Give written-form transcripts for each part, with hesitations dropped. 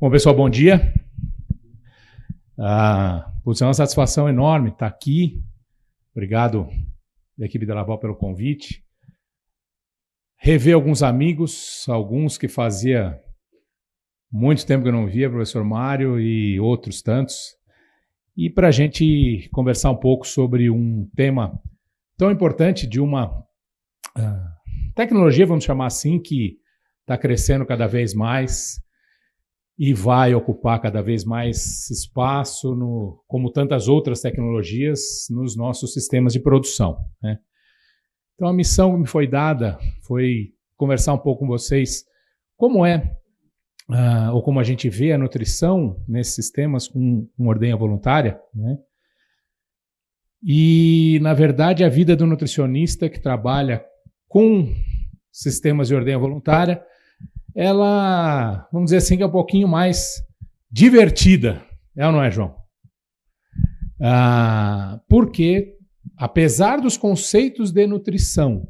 Bom, pessoal, bom dia. É uma satisfação enorme estar aqui. Obrigado da equipe da Laval pelo convite. Rever alguns amigos, alguns que fazia muito tempo que eu não via, professor Mário e outros tantos. E para a gente conversar um pouco sobre um tema tão importante de uma tecnologia, vamos chamar assim, que está crescendo cada vez mais e vai ocupar cada vez mais espaço, como tantas outras tecnologias, nos nossos sistemas de produção, né? Então, a missão que me foi dada foi conversar um pouco com vocês como é, ou como a gente vê a nutrição nesses sistemas com ordenha voluntária, né? E, na verdade, a vida do nutricionista que trabalha com sistemas de ordenha voluntária, ela, vamos dizer assim, que é um pouquinho mais divertida, é ou não é, João? Porque, apesar dos conceitos de nutrição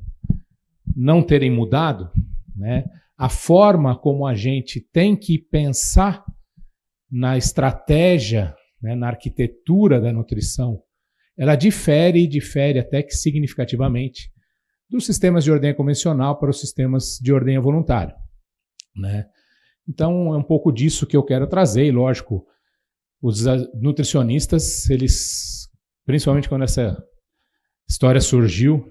não terem mudado, né, a forma como a gente tem que pensar na estratégia, né, na arquitetura da nutrição, ela difere até que significativamente dos sistemas de ordenha convencional para os sistemas de ordenha voluntária, né? Então, é um pouco disso que eu quero trazer, e lógico, os nutricionistas, eles, principalmente quando essa história surgiu,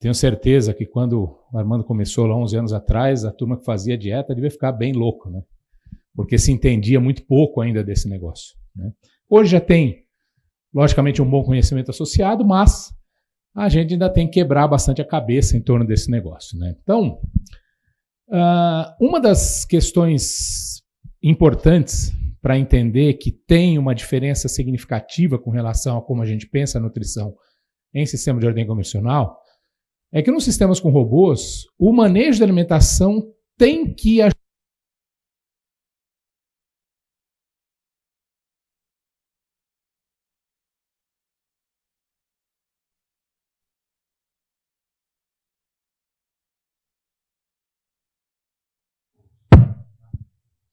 tenho certeza que quando o Armando começou lá 11 anos atrás, a turma que fazia dieta devia ficar bem louca, né? Porque se entendia muito pouco ainda desse negócio, né? Hoje já tem, logicamente, um bom conhecimento associado, mas a gente ainda tem que quebrar bastante a cabeça em torno desse negócio, né? Então, uma das questões importantes para entender que tem uma diferença significativa com relação a como a gente pensa a nutrição em sistema de ordenha convencional é que nos sistemas com robôs, o manejo da alimentação tem que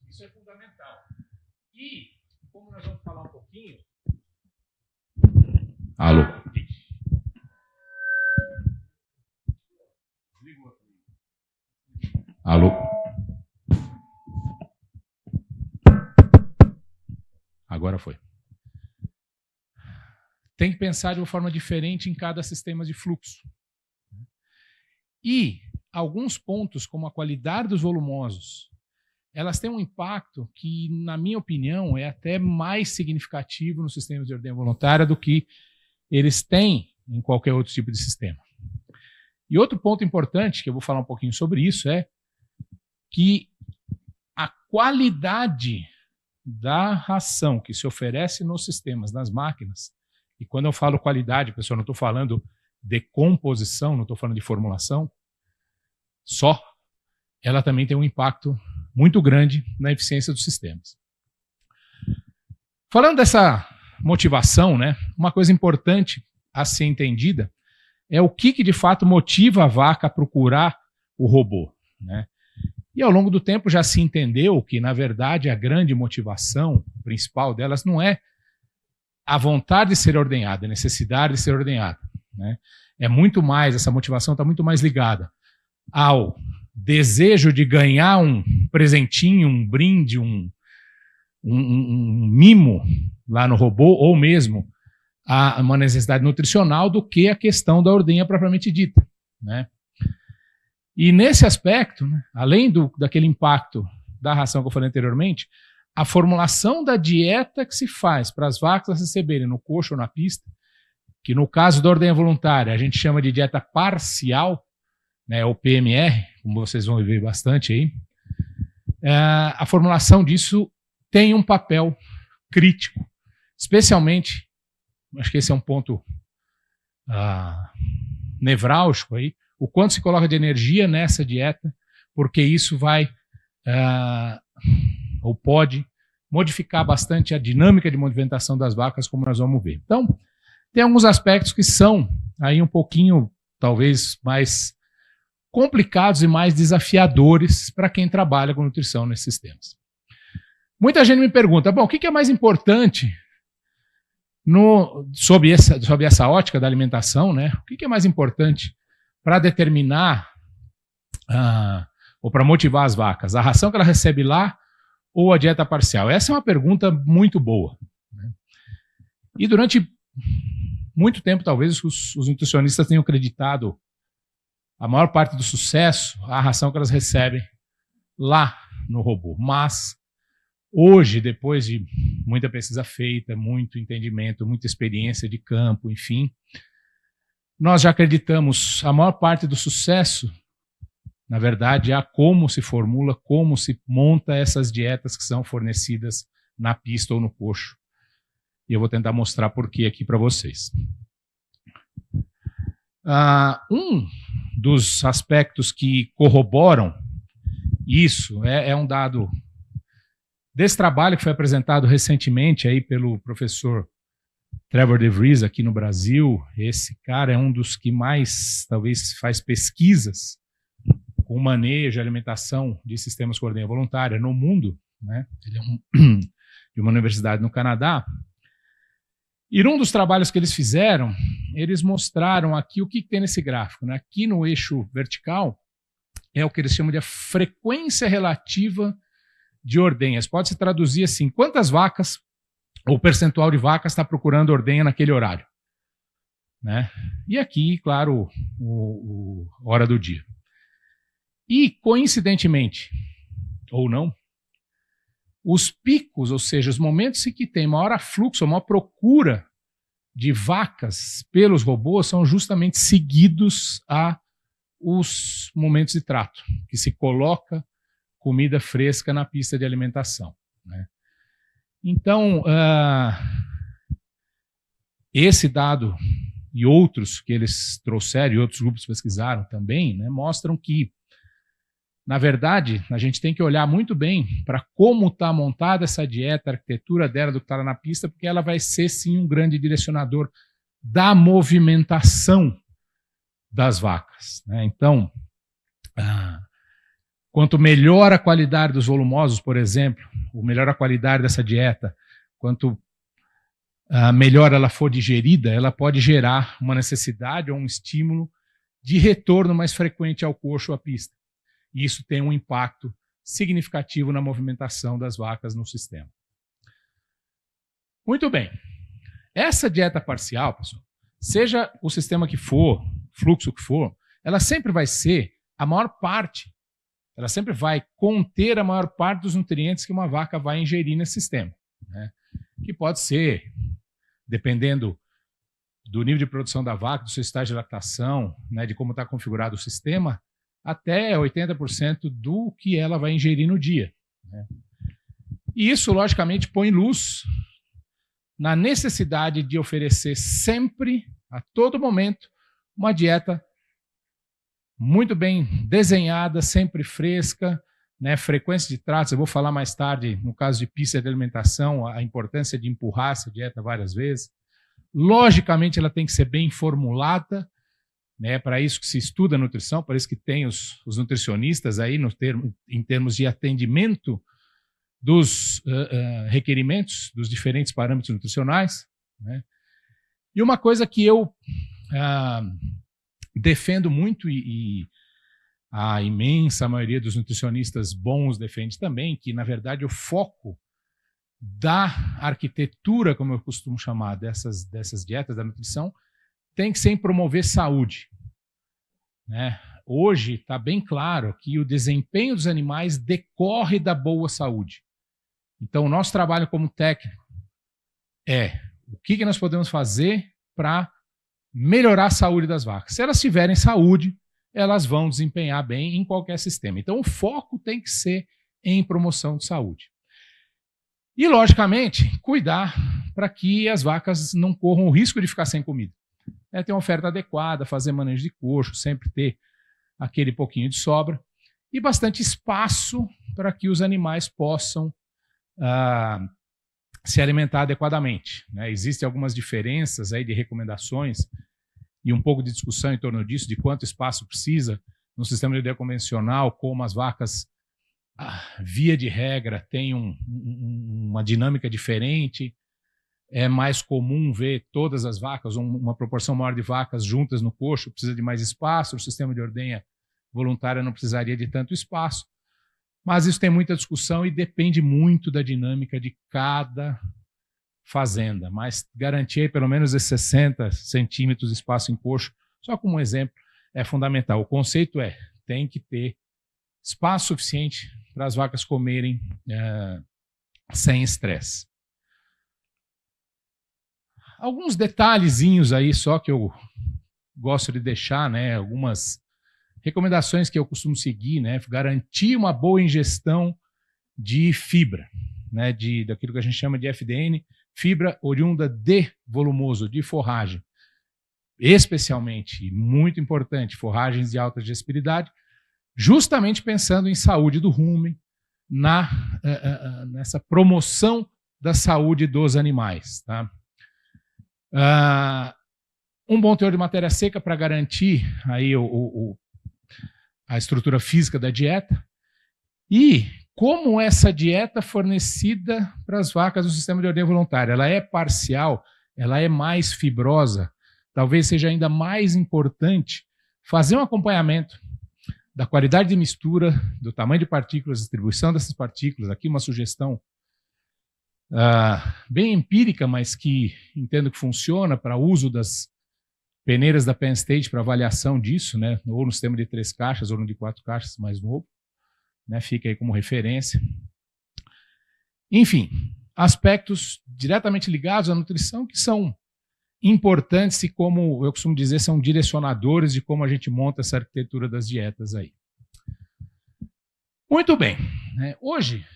Isso é fundamental. E, como nós vamos falar um pouquinho... Alô? Alô? Agora foi. Tem que pensar de uma forma diferente em cada sistema de fluxo. E alguns pontos, como a qualidade dos volumosos, elas têm um impacto que, na minha opinião, é até mais significativo nos sistemas de ordenha voluntária do que eles têm em qualquer outro tipo de sistema. E outro ponto importante, que eu vou falar um pouquinho sobre isso, é que a qualidade da ração que se oferece nos sistemas, nas máquinas, e quando eu falo qualidade, pessoal, não estou falando de composição, não estou falando de formulação, só, ela também tem um impacto muito grande na eficiência dos sistemas. Falando dessa motivação, né, uma coisa importante a ser entendida é o que de fato motiva a vaca a procurar o robô, né? E ao longo do tempo já se entendeu que, na verdade, a grande motivação principal delas não é a vontade de ser ordenhada, a necessidade de ser ordenhada, né? É muito mais, essa motivação está muito mais ligada ao desejo de ganhar um presentinho, um brinde, um mimo lá no robô, ou mesmo a uma necessidade nutricional, do que a questão da ordenha propriamente dita, né? E nesse aspecto, né, além daquele impacto da ração que eu falei anteriormente, a formulação da dieta que se faz para as vacas receberem no coxo ou na pista, que no caso da ordenha voluntária a gente chama de dieta parcial, né, ou PMR, como vocês vão ver bastante aí, a formulação disso tem um papel crítico, especialmente, acho que esse é um ponto nevrálgico aí, o quanto se coloca de energia nessa dieta, porque isso vai, ou pode, modificar bastante a dinâmica de movimentação das vacas, como nós vamos ver. Então, tem alguns aspectos que são aí um pouquinho, talvez, mais complicados e mais desafiadores para quem trabalha com nutrição nesses sistemas. Muita gente me pergunta, bom, o que é mais importante sob essa ótica da alimentação, né? O que é mais importante para determinar ou para motivar as vacas? A ração que ela recebe lá ou a dieta parcial? Essa é uma pergunta muito boa, né? E durante muito tempo, talvez, os nutricionistas tenham acreditado a maior parte do sucesso à ração que elas recebem lá no robô. Mas hoje, depois de muita pesquisa feita, muito entendimento, muita experiência de campo, enfim, nós já acreditamos a maior parte do sucesso, na verdade, a como se formula, como se monta essas dietas que são fornecidas na pista ou no coxo. E eu vou tentar mostrar por que aqui para vocês. Um dos aspectos que corroboram isso é um dado desse trabalho que foi apresentado recentemente aí pelo professor Trevor DeVries aqui no Brasil. Esse cara é um dos que mais, talvez, faz pesquisas com manejo de alimentação de sistemas com ordenha voluntária no mundo, né? Ele é de uma universidade no Canadá. E num dos trabalhos que eles fizeram, eles mostraram aqui o que tem nesse gráfico, né? Aqui no eixo vertical é o que eles chamam de a frequência relativa de ordenhas. Pode se traduzir assim, quantas vacas ou percentual de vacas está procurando ordenha naquele horário, né? E aqui, claro, a hora do dia. E, coincidentemente, ou não, os picos, ou seja, os momentos em que tem maior afluxo, maior procura de vacas pelos robôs são justamente seguidos a os momentos de trato, que se coloca comida fresca na pista de alimentação, né? Então, esse dado e outros que eles trouxeram e outros grupos pesquisaram também, né, mostram que, na verdade, a gente tem que olhar muito bem para como está montada essa dieta, a arquitetura dela do que está lá na pista, porque ela vai ser, sim, um grande direcionador da movimentação das vacas, né? Então, quanto melhor a qualidade dos volumosos, por exemplo, ou melhor a qualidade dessa dieta, quanto melhor ela for digerida, ela pode gerar uma necessidade ou um estímulo de retorno mais frequente ao coxo ou à pista. E isso tem um impacto significativo na movimentação das vacas no sistema. Muito bem. Essa dieta parcial, pessoal, seja o sistema que for, fluxo que for, ela sempre vai ser a maior parte, ela sempre vai conter a maior parte dos nutrientes que uma vaca vai ingerir nesse sistema, né? Que pode ser, dependendo do nível de produção da vaca, do seu estágio de lactação, né, de como está configurado o sistema, até 80% do que ela vai ingerir no dia, né? E isso, logicamente, põe luz na necessidade de oferecer sempre, a todo momento, uma dieta muito bem desenhada, sempre fresca, né? Frequência de tratos, eu vou falar mais tarde, no caso de pista de alimentação, a importância de empurrar essa dieta várias vezes. Logicamente, ela tem que ser bem formulada, né? Para isso que se estuda a nutrição, para isso que tem os nutricionistas aí em termos de atendimento dos requerimentos dos diferentes parâmetros nutricionais, né? E uma coisa que eu defendo muito e a imensa maioria dos nutricionistas bons defende também, que na verdade o foco da arquitetura, como eu costumo chamar, dessas dietas da nutrição, tem que ser em promover saúde, né? Hoje está bem claro que o desempenho dos animais decorre da boa saúde. Então, o nosso trabalho como técnico é o que nós podemos fazer para melhorar a saúde das vacas. Se elas tiverem saúde, elas vão desempenhar bem em qualquer sistema. Então, o foco tem que ser em promoção de saúde. E, logicamente, cuidar para que as vacas não corram o risco de ficar sem comida. Ter uma oferta adequada, fazer manejo de coxo, sempre ter aquele pouquinho de sobra e bastante espaço para que os animais possam se alimentar adequadamente, né? Existem algumas diferenças aí de recomendações e um pouco de discussão em torno disso, de quanto espaço precisa no sistema de ordenha convencional, como as vacas via de regra, tem uma dinâmica diferente. É mais comum ver todas as vacas, uma proporção maior de vacas juntas no coxo, precisa de mais espaço, o sistema de ordenha voluntária não precisaria de tanto espaço, mas isso tem muita discussão e depende muito da dinâmica de cada fazenda, mas garantir pelo menos esses 60 centímetros de espaço em coxo, só como um exemplo, é fundamental. O conceito tem que ter espaço suficiente para as vacas comerem sem estresse. Alguns detalhezinhos aí só que eu gosto de deixar, né? Algumas recomendações que eu costumo seguir, né? Garantir uma boa ingestão de fibra, né? Daquilo que a gente chama de FDN, fibra oriunda de volumoso, de forragem. Especialmente, muito importante, forragens de alta digestibilidade, justamente pensando em saúde do rumen, nessa promoção da saúde dos animais, tá? Um bom teor de matéria seca para garantir aí a estrutura física da dieta e como essa dieta fornecida para as vacas do sistema de ordenha voluntária. Ela é parcial, ela é mais fibrosa, talvez seja ainda mais importante fazer um acompanhamento da qualidade de mistura, do tamanho de partículas, distribuição dessas partículas. Aqui uma sugestão bem empírica, mas que entendo que funciona para uso das peneiras da Penn State para avaliação disso, né? Ou no sistema de 3 caixas ou no de 4 caixas mais novo, né? Fica aí como referência. Enfim, aspectos diretamente ligados à nutrição que são importantes e, como eu costumo dizer, são direcionadores de como a gente monta essa arquitetura das dietas aí. Muito bem, né? Hoje,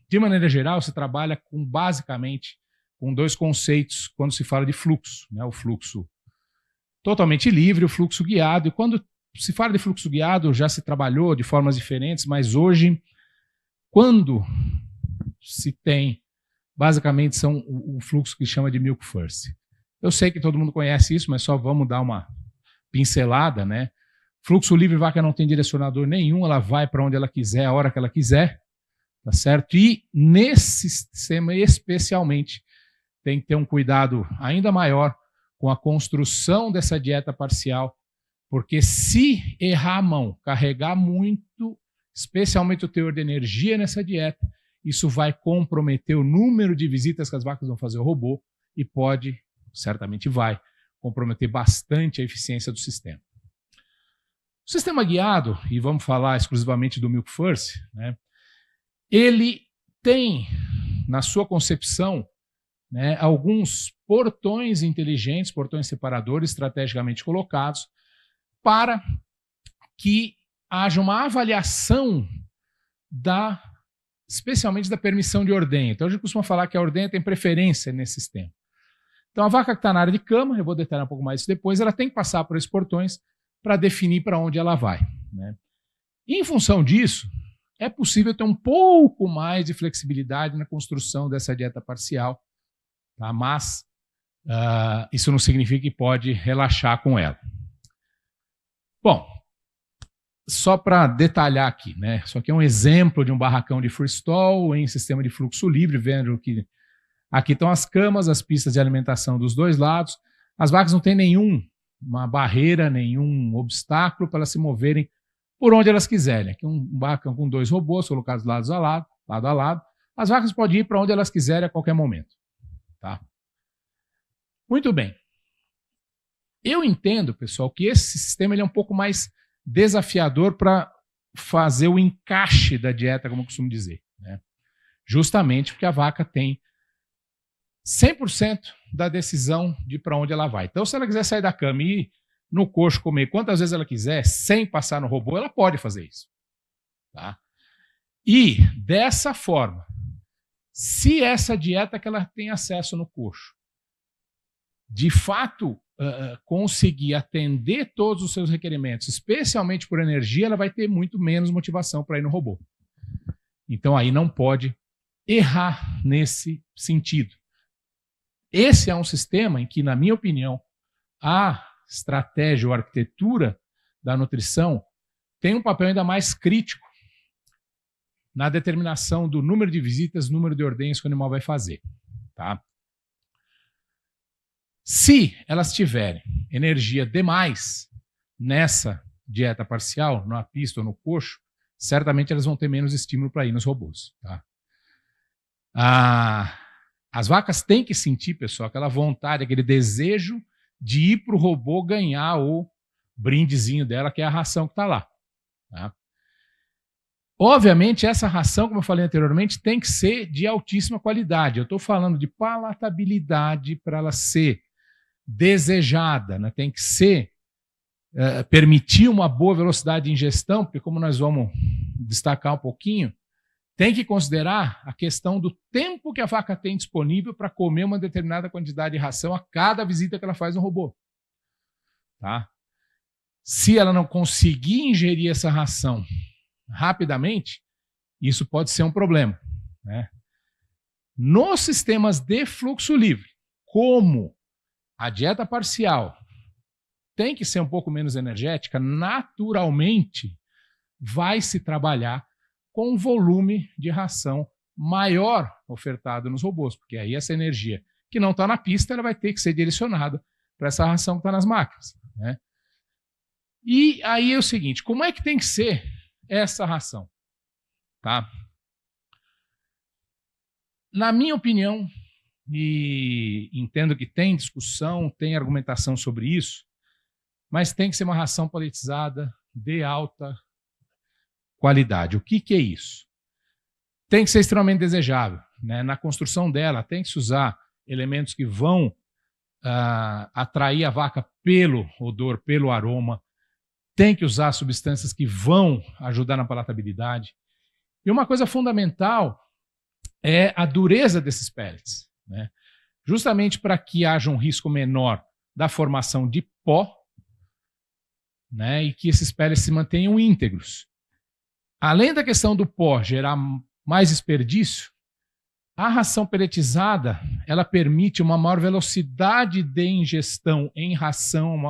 de maneira geral, se trabalha basicamente com 2 conceitos quando se fala de fluxo, né? O fluxo totalmente livre, o fluxo guiado. E quando se fala de fluxo guiado, já se trabalhou de formas diferentes, mas hoje, quando se tem, basicamente são o fluxo que chama de milk first. Eu sei que todo mundo conhece isso, mas só vamos dar uma pincelada, né? Fluxo livre, vaca não tem direcionador nenhum, ela vai para onde ela quiser, a hora que ela quiser, tá certo? E nesse sistema, especialmente, tem que ter um cuidado ainda maior com a construção dessa dieta parcial, porque se errar a mão, carregar muito, especialmente o teor de energia nessa dieta, isso vai comprometer o número de visitas que as vacas vão fazer ao robô e pode, certamente vai, comprometer bastante a eficiência do sistema. O sistema guiado, e vamos falar exclusivamente do Milk First, né, ele tem, na sua concepção, né, alguns portões inteligentes, portões separadores estrategicamente colocados, para que haja uma avaliação especialmente da permissão de ordenha. Então a gente costuma falar que a ordenha tem preferência nesse sistema. Então a vaca que está na área de cama, eu vou detalhar um pouco mais isso depois, ela tem que passar por esses portões para definir para onde ela vai, né? E, em função disso, é possível ter um pouco mais de flexibilidade na construção dessa dieta parcial, tá? Mas isso não significa que pode relaxar com ela. Bom, só para detalhar aqui, né? Isso aqui é um exemplo de um barracão de freestall em sistema de fluxo livre, vendo que aqui estão as camas, as pistas de alimentação dos 2 lados. As vacas não têm nenhuma barreira, nenhum obstáculo para elas se moverem por onde elas quiserem. Aqui um barracão com 2 robôs colocados lado a lado. As vacas podem ir para onde elas quiserem a qualquer momento, tá? Muito bem. Eu entendo, pessoal, que esse sistema ele é um pouco mais desafiador para fazer o encaixe da dieta, como eu costumo dizer, né? Justamente porque a vaca tem 100% da decisão de para onde ela vai. Então, se ela quiser sair da cama e ir no coxo comer quantas vezes ela quiser, sem passar no robô, ela pode fazer isso, tá? E, dessa forma, se essa dieta que ela tem acesso no coxo, de fato, conseguir atender todos os seus requerimentos, especialmente por energia, ela vai ter muito menos motivação para ir no robô. Então, aí não pode errar nesse sentido. Esse é um sistema em que, na minha opinião, a estratégia ou arquitetura da nutrição tem um papel ainda mais crítico na determinação do número de visitas, número de ordenhas que o animal vai fazer. Tá? Se elas tiverem energia demais nessa dieta parcial, na pista ou no coxo, certamente elas vão ter menos estímulo para ir nos robôs. Tá? As vacas têm que sentir, pessoal, aquela vontade, aquele desejo de ir para o robô ganhar o brindezinho dela, que é a ração que está lá. Tá? Obviamente, essa ração, como eu falei anteriormente, tem que ser de altíssima qualidade. Eu estou falando de palatabilidade para ela ser desejada, né? Tem que ser, permitir uma boa velocidade de ingestão, porque como nós vamos destacar um pouquinho, tem que considerar a questão do tempo que a vaca tem disponível para comer uma determinada quantidade de ração a cada visita que ela faz no robô. Tá? Se ela não conseguir ingerir essa ração rapidamente, isso pode ser um problema. Né? Nos sistemas de fluxo livre, como a dieta parcial tem que ser um pouco menos energética, naturalmente vai se trabalhar com um volume de ração maior ofertado nos robôs, porque aí essa energia que não está na pista, ela vai ter que ser direcionada para essa ração que está nas máquinas. Né? E aí é o seguinte, como é que tem que ser essa ração? Tá? Na minha opinião, e entendo que tem discussão, tem argumentação sobre isso, mas tem que ser uma ração paletizada de alta qualidade. O que é isso? Tem que ser extremamente desejável. Né? Na construção dela, tem que se usar elementos que vão atrair a vaca pelo odor, pelo aroma. Tem que usar substâncias que vão ajudar na palatabilidade. E uma coisa fundamental é a dureza desses pellets. Né? Justamente para que haja um risco menor da formação de pó, né? E que esses pellets se mantenham íntegros. Além da questão do pó gerar mais desperdício, a ração pelletizada ela permite uma maior velocidade de ingestão em relação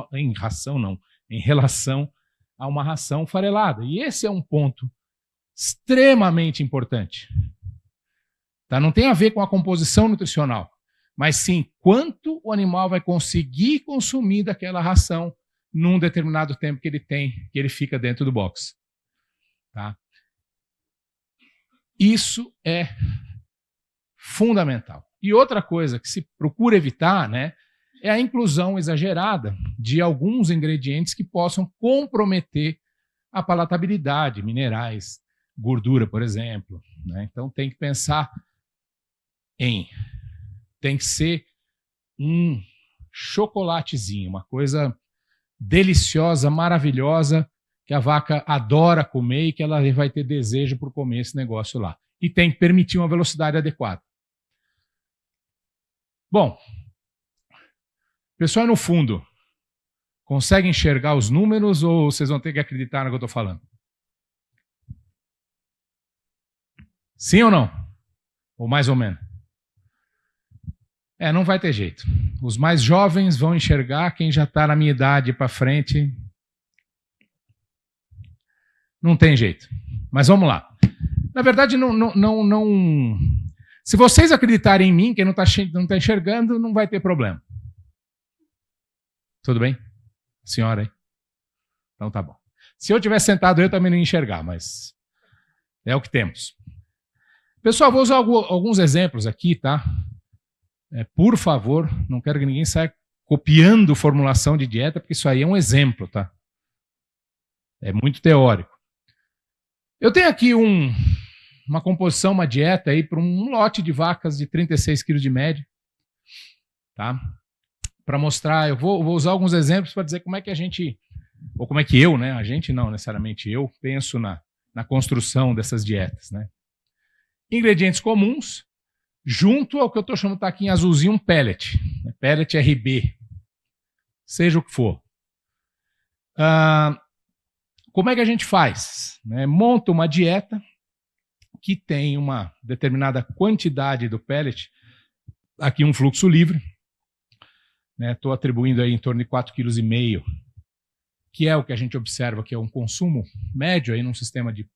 a uma ração farelada. E esse é um ponto extremamente importante. Tá? Não tem a ver com a composição nutricional, mas sim quanto o animal vai conseguir consumir daquela ração num determinado tempo que ele fica dentro do box. Tá? Isso é fundamental. E outra coisa que se procura evitar, né, é a inclusão exagerada de alguns ingredientes que possam comprometer a palatabilidade, minerais, gordura, por exemplo. Né? Então tem que pensar tem que ser um chocolatezinho, uma coisa deliciosa, maravilhosa, que a vaca adora comer e que ela vai ter desejo por comer esse negócio lá. E tem que permitir uma velocidade adequada. Bom, pessoal, no fundo, consegue enxergar os números ou vocês vão ter que acreditar no que eu estou falando? Sim ou não? Ou mais ou menos? Não vai ter jeito. Os mais jovens vão enxergar, quem já está na minha idade para frente, não tem jeito. Mas vamos lá. Na verdade, não. Se vocês acreditarem em mim, quem não está enxergando, não vai ter problema. Tudo bem? Senhora aí? Então tá bom. Se eu tivesse sentado, eu também não ia enxergar, mas é o que temos. Pessoal, vou usar alguns exemplos aqui, tá? Por favor, não quero que ninguém saia copiando formulação de dieta, porque isso aí é um exemplo, tá? É muito teórico. Eu tenho aqui uma composição, uma dieta aí para um lote de vacas de 36 quilos de média, tá? Para mostrar, eu vou usar alguns exemplos para dizer como é que a gente, ou como é que eu, né? A gente não necessariamente eu, penso na construção dessas dietas, né? Ingredientes comuns, junto ao que eu estou chamando, tá aqui em azulzinho, um pellet. Pellet RB. Seja o que for. Como é que a gente faz? Monta uma dieta que tem uma determinada quantidade do pellet, aqui um fluxo livre. Estou atribuindo aí em torno de 4,5 kg, que é o que a gente observa, que é um consumo médio aí num sistema de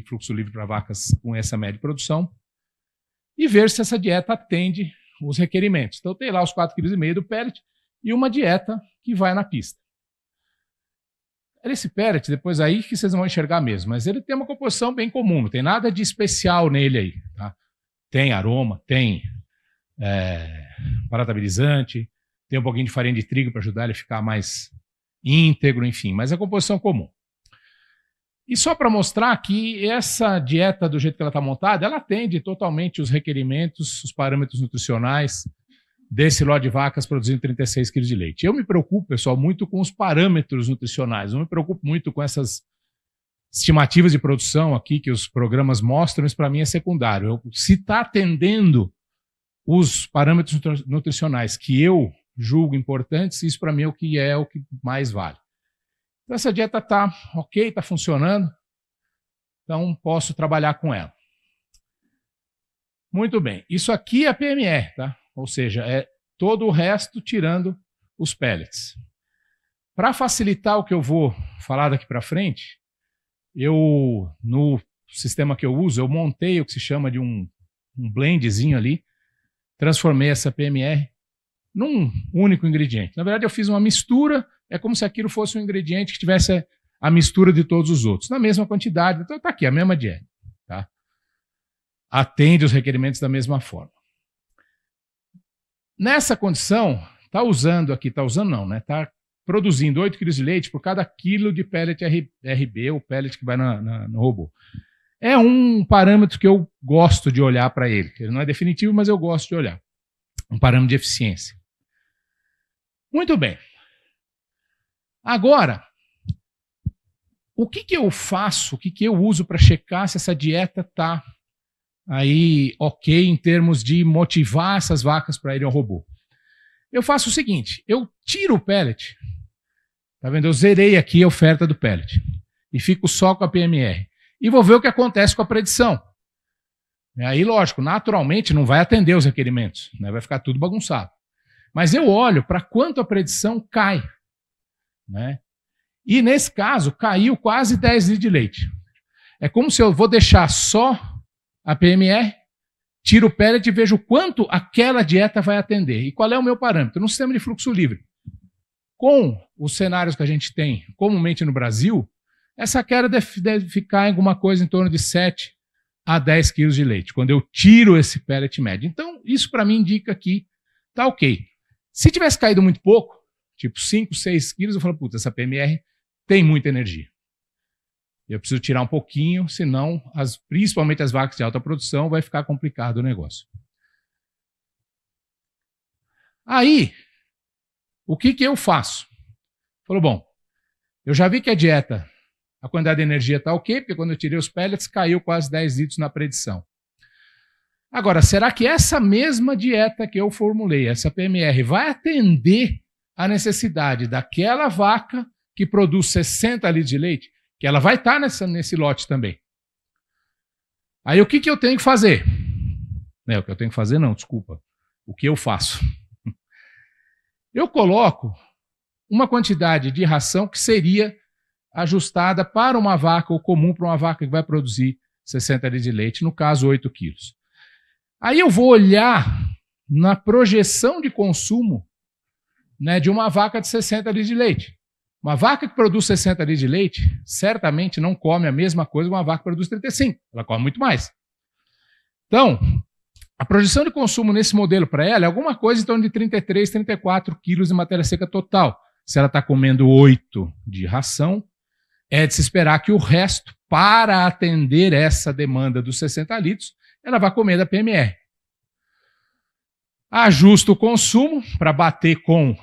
fluxo livre para vacas com essa média de produção, e ver se essa dieta atende os requerimentos. Então tem lá os 4,5 kg do pellet e uma dieta que vai na pista. Esse pellet, depois aí que vocês vão enxergar mesmo, mas ele tem uma composição bem comum, não tem nada de especial nele aí. Tá? Tem aroma, tem palatabilizante, tem um pouquinho de farinha de trigo para ajudar ele a ficar mais íntegro, enfim, mas é composição comum. E só para mostrar que essa dieta, do jeito que ela está montada, ela atende totalmente os requerimentos, os parâmetros nutricionais desse lote de vacas produzindo 36 quilos de leite. Eu me preocupo, pessoal, muito com os parâmetros nutricionais, não me preocupo muito com essas estimativas de produção aqui que os programas mostram, isso para mim é secundário. Se está atendendo os parâmetros nutricionais que eu julgo importantes, isso para mim é o que mais vale. Então essa dieta está ok, está funcionando, então posso trabalhar com ela. Muito bem, isso aqui é PMR, tá? Ou seja, é todo o resto tirando os pellets. Para facilitar o que eu vou falar daqui para frente, no sistema que eu uso, eu montei o que se chama de um blendzinho ali, transformei essa PMR num único ingrediente. Na verdade, eu fiz uma mistura, é como se aquilo fosse um ingrediente que tivesse a mistura de todos os outros, na mesma quantidade. Então está aqui, a mesma dieta. Tá? Atende os requerimentos da mesma forma. Nessa condição, está produzindo 8 kg de leite por cada quilo de pellet RB, o pellet que vai no robô. É um parâmetro que eu gosto de olhar para ele. Ele não é definitivo, mas eu gosto de olhar. Um parâmetro de eficiência. Muito bem. Agora, o que eu faço, o que eu uso para checar se essa dieta está aí ok em termos de motivar essas vacas para irem ao robô? Eu faço o seguinte, eu tiro o pellet, tá vendo? Eu zerei aqui a oferta do pellet e fico só com a PMR. E vou ver o que acontece com a predição. Aí, lógico, naturalmente não vai atender os requerimentos, né? Vai ficar tudo bagunçado. Mas eu olho para quanto a predição cai. Né? E nesse caso, caiu quase 10 litros de leite. É como se eu vou deixar só a PMR, tiro o pellet e vejo quanto aquela dieta vai atender. E qual é o meu parâmetro? No sistema de fluxo livre. Com os cenários que a gente tem comumente no Brasil, essa queda deve ficar em alguma coisa em torno de 7 a 10 quilos de leite, quando eu tiro esse pellet médio. Então, isso para mim indica que tá ok. Se tivesse caído muito pouco, tipo 5, 6 quilos, eu falo, puta, essa PMR tem muita energia. Eu preciso tirar um pouquinho, senão, principalmente as vacas de alta produção, vai ficar complicado o negócio. Aí, o que eu faço? Falou, bom, eu já vi que a dieta, a quantidade de energia está ok, porque quando eu tirei os pellets, caiu quase 10 litros na predição. Agora, será que essa mesma dieta que eu formulei, essa PMR, vai atender a necessidade daquela vaca que produz 60 litros de leite? Que ela vai estar nesse lote também. Aí o que eu tenho que fazer? O que eu tenho que fazer não, desculpa. O que eu faço? Eu coloco uma quantidade de ração que seria ajustada para uma vaca, ou comum para uma vaca que vai produzir 60 litros de leite, no caso 8 quilos. Aí eu vou olhar na projeção de consumo, né, de uma vaca de 60 litros de leite. Uma vaca que produz 60 litros de leite, certamente não come a mesma coisa que uma vaca que produz 35. Ela come muito mais. Então, a projeção de consumo nesse modelo para ela é alguma coisa em torno de 33, 34 quilos de matéria seca total. Se ela está comendo 8 de ração, é de se esperar que o resto, para atender essa demanda dos 60 litros, ela vai comer da PMR. Ajusto o consumo para bater com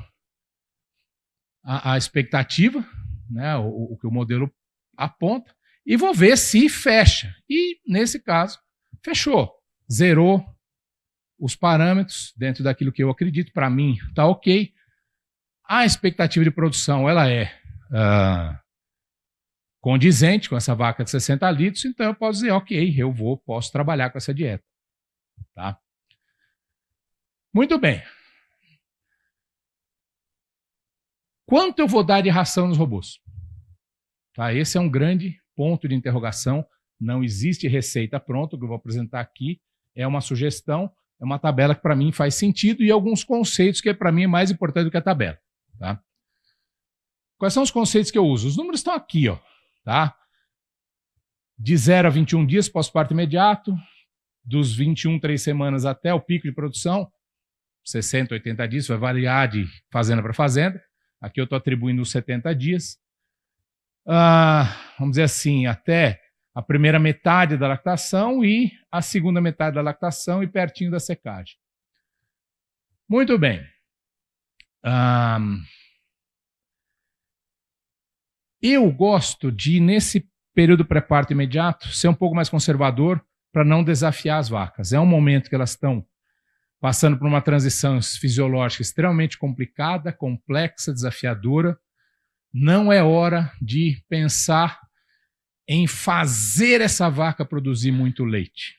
a expectativa, né, o que o modelo aponta, e vou ver se fecha. E, nesse caso, fechou. Zerou os parâmetros dentro daquilo que eu acredito. Para mim, está ok. A expectativa de produção ela é condizente com essa vaca de 60 litros, então eu posso dizer, ok, posso trabalhar com essa dieta. Tá? Muito bem. Quanto eu vou dar de ração nos robôs? Tá? Esse é um grande ponto de interrogação. Não existe receita pronta. O que eu vou apresentar aqui é uma sugestão, é uma tabela que para mim faz sentido e alguns conceitos que para mim é mais importante do que a tabela. Tá? Quais são os conceitos que eu uso? Os números estão aqui, ó, tá? De 0 a 21 dias pós-parto imediato, dos 21, 3 semanas até o pico de produção, 60, 80 dias, vai variar de fazenda para fazenda. Aqui eu estou atribuindo os 70 dias. Vamos dizer assim, até a primeira metade da lactação e a segunda metade da lactação e pertinho da secagem. Muito bem. Eu gosto de, nesse período pré-parto imediato, ser um pouco mais conservador para não desafiar as vacas. É um momento que elas estão passando por uma transição fisiológica extremamente complicada, complexa, desafiadora. Não é hora de pensar em fazer essa vaca produzir muito leite.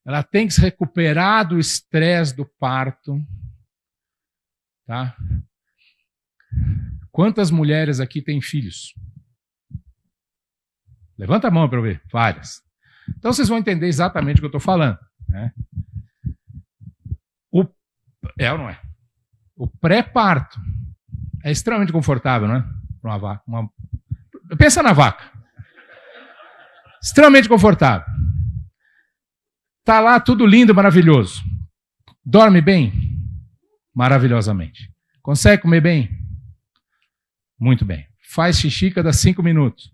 Ela tem que se recuperar do estresse do parto. Tá? Quantas mulheres aqui têm filhos? Levanta a mão para eu ver. Várias. Então vocês vão entender exatamente o que eu estou falando. Né? É ou não é? O pré-parto é extremamente confortável, não é? Para uma vaca. Pensa na vaca. Extremamente confortável. Está lá tudo lindo, maravilhoso. Dorme bem? Maravilhosamente. Consegue comer bem? Muito bem. Faz xixi cada 5 minutos.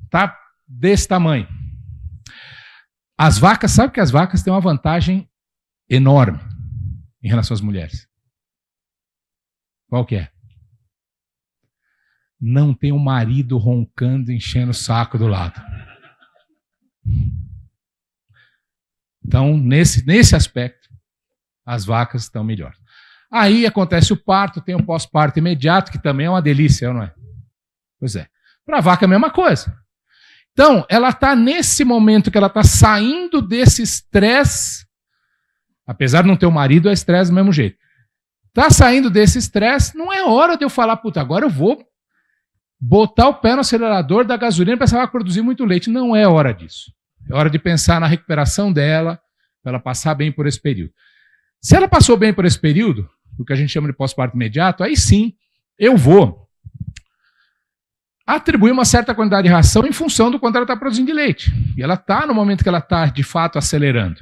Tá desse tamanho. As vacas, sabe que as vacas têm uma vantagem enorme em relação às mulheres. Qual que é? Não tem um marido roncando, enchendo o saco do lado. Então, nesse aspecto, as vacas estão melhores. Aí acontece o parto, tem o pós-parto imediato, que também é uma delícia, não é? Pois é. Para a vaca é a mesma coisa. Então, ela está nesse momento que ela está saindo desse estresse, apesar de não ter o marido, é estresse do mesmo jeito. Está saindo desse estresse, não é hora de eu falar, puta, agora eu vou botar o pé no acelerador da gasolina para essa vaca produzir muito leite. Não é hora disso. É hora de pensar na recuperação dela, para ela passar bem por esse período. Se ela passou bem por esse período, o que a gente chama de pós-parto imediato, aí sim, eu vou atribuir uma certa quantidade de ração em função do quanto ela está produzindo de leite. E ela está no momento que ela está, de fato, acelerando.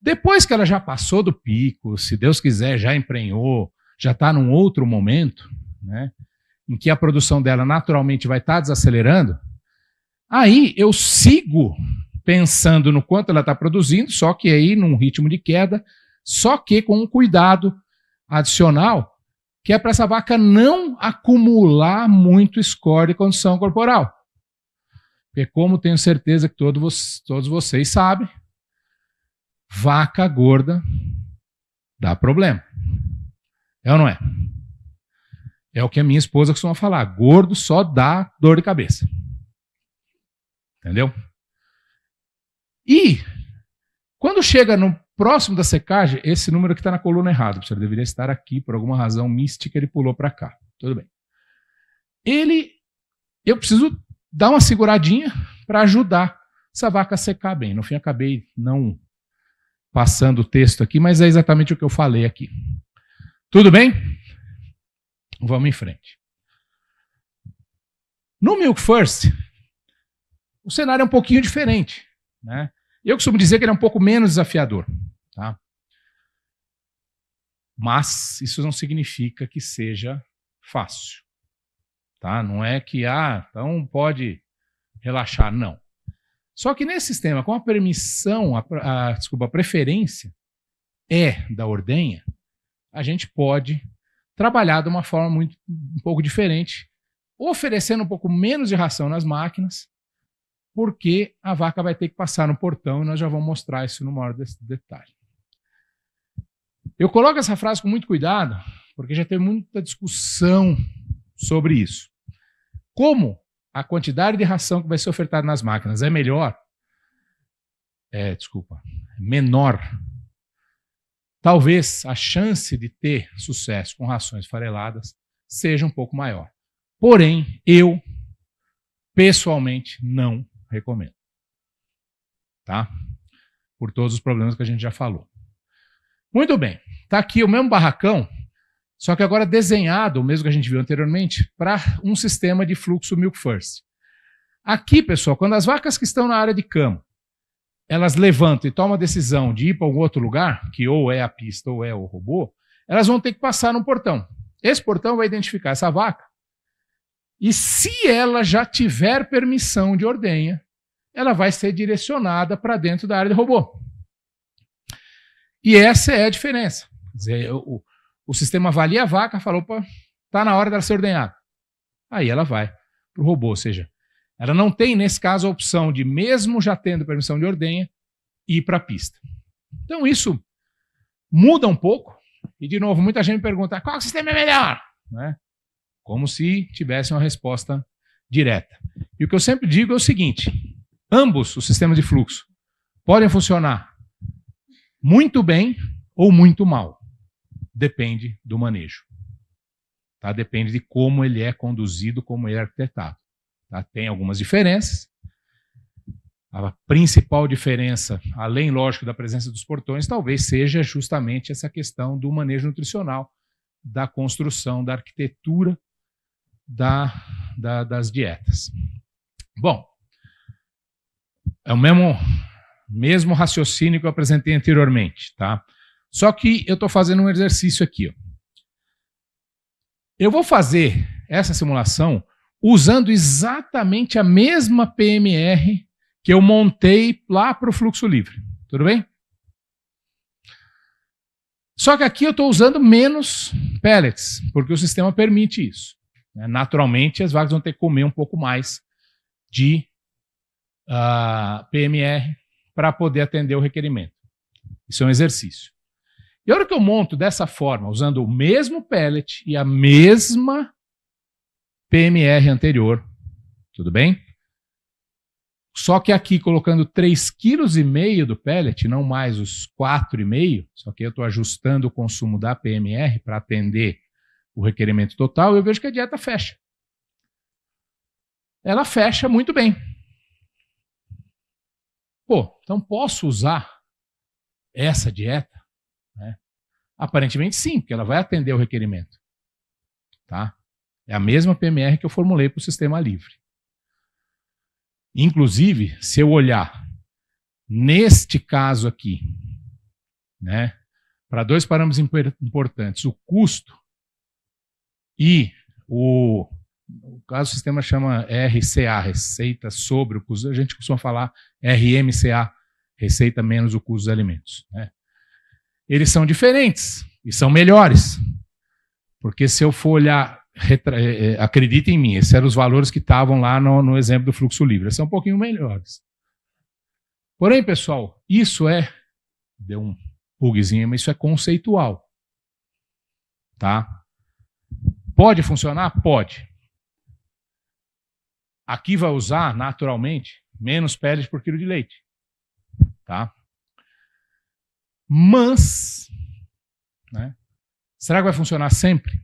Depois que ela já passou do pico, se Deus quiser, já emprenhou, já está num outro momento, né, em que a produção dela naturalmente vai estar desacelerando, aí eu sigo pensando no quanto ela está produzindo, só que aí num ritmo de queda, só que com um cuidado adicional, que é para essa vaca não acumular muito score de condição corporal. Porque como tenho certeza que todos vocês sabem, vaca gorda dá problema. É ou não é? É o que a minha esposa costuma falar. Gordo só dá dor de cabeça. Entendeu? E quando chega no próximo da secagem, esse número aqui está na coluna errado. Ele deveria estar aqui, por alguma razão mística, ele pulou para cá. Tudo bem. Eu preciso dar uma seguradinha para ajudar essa vaca a secar bem. No fim, acabei não passando o texto aqui, mas é exatamente o que eu falei aqui. Tudo bem? Vamos em frente. No Milk First, o cenário é um pouquinho diferente. Né? Eu costumo dizer que ele é um pouco menos desafiador. Tá? Mas isso não significa que seja fácil. Tá? Não é que, então pode relaxar, não. Só que nesse sistema, com a permissão, a preferência é da ordenha, a gente pode trabalhar de uma forma um pouco diferente, oferecendo um pouco menos de ração nas máquinas, porque a vaca vai ter que passar no portão e nós já vamos mostrar isso no maior detalhe. Eu coloco essa frase com muito cuidado, porque já tem muita discussão sobre isso. Como a quantidade de ração que vai ser ofertada nas máquinas é menor talvez a chance de ter sucesso com rações fareladas seja um pouco maior. Porém, eu, pessoalmente, não recomendo. Tá? Por todos os problemas que a gente já falou. Muito bem. Está aqui o mesmo barracão, só que agora desenhado, o mesmo que a gente viu anteriormente, para um sistema de fluxo Milk First. Aqui, pessoal, quando as vacas que estão na área de cama, elas levantam e tomam a decisão de ir para algum outro lugar, que ou é a pista ou é o robô, elas vão ter que passar num portão. Esse portão vai identificar essa vaca. E se ela já tiver permissão de ordenha, ela vai ser direcionada para dentro da área de robô. E essa é a diferença. Quer dizer, o sistema avalia a vaca, fala, opa, está na hora dela ser ordenhada. Aí ela vai para o robô, ou seja, ela não tem, nesse caso, a opção de, mesmo já tendo permissão de ordenha, ir para a pista. Então isso muda um pouco. E, de novo, muita gente me pergunta, qual sistema é melhor? Né? Como se tivesse uma resposta direta. E o que eu sempre digo é o seguinte, ambos os sistemas de fluxo podem funcionar muito bem ou muito mal. Depende do manejo. Tá? Depende de como ele é conduzido, como ele é arquitetado. Tá? Tem algumas diferenças. A principal diferença, além, lógico, da presença dos portões, talvez seja justamente essa questão do manejo nutricional, da construção, da arquitetura das dietas. Bom, é o mesmo raciocínio que eu apresentei anteriormente, tá? Só que eu estou fazendo um exercício aqui. Ó. Eu vou fazer essa simulação usando exatamente a mesma PMR que eu montei lá para o fluxo livre. Tudo bem? Só que aqui eu estou usando menos pellets, porque o sistema permite isso. Naturalmente, as vacas vão ter que comer um pouco mais de PMR para poder atender o requerimento. Isso é um exercício. E a hora que eu monto dessa forma, usando o mesmo pellet e a mesma PMR anterior, tudo bem? Só que aqui colocando 3,5 kg do pellet, não mais os 4,5, só que eu estou ajustando o consumo da PMR para atender o requerimento total, eu vejo que a dieta fecha. Ela fecha muito bem. Pô, então posso usar essa dieta? Né? Aparentemente sim, porque ela vai atender o requerimento. Tá? É a mesma PMR que eu formulei para o sistema livre. Inclusive, se eu olhar neste caso aqui, né, para dois parâmetros importantes, o custo e o caso o sistema chama RCA, receita sobre o custo, a gente costuma falar RMCA, receita menos o custo dos alimentos. Né? Eles são diferentes e são melhores, porque se eu for olhar, acredita em mim, esses eram os valores que estavam lá no exemplo do fluxo livre, eles são um pouquinho melhores. Porém, pessoal, isso deu um bugzinho, mas isso é conceitual. Tá? Pode funcionar? Pode. Aqui vai usar, naturalmente, menos pellets por quilo de leite. Tá? Mas, né, será que vai funcionar sempre?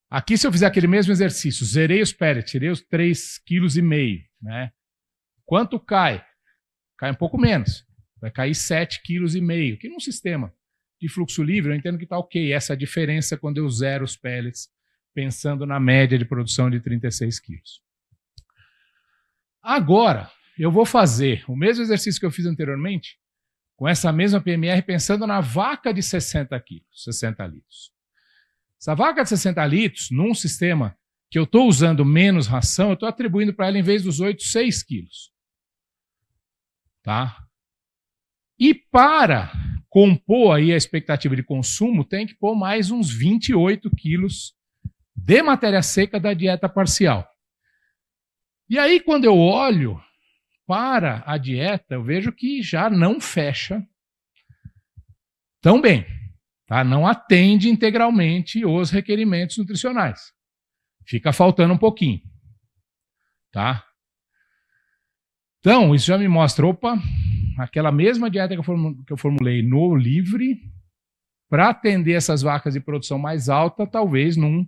Aqui, se eu fizer aquele mesmo exercício, zerei os pellets, tirei os 3,5 kg, né? Quanto cai? Cai um pouco menos. Vai cair 7,5 kg. Que num sistema de fluxo livre, eu entendo que está ok. Essa é a diferença quando eu zero os pellets, pensando na média de produção de 36 quilos. Agora, eu vou fazer o mesmo exercício que eu fiz anteriormente, com essa mesma PMR, pensando na vaca de 60 quilos, 60 litros. Essa vaca de 60 litros, num sistema que eu estou usando menos ração, eu estou atribuindo para ela, em vez dos 8, 6 quilos. Tá? E para compor aí a expectativa de consumo, tem que pôr mais uns 28 quilos de matéria seca da dieta parcial. E aí, quando eu olho para a dieta, eu vejo que já não fecha tão bem. Tá? Não atende integralmente os requerimentos nutricionais. Fica faltando um pouquinho. Tá? Então, isso já me mostra, opa, aquela mesma dieta que eu formulei no Livre para atender essas vacas de produção mais alta, talvez num...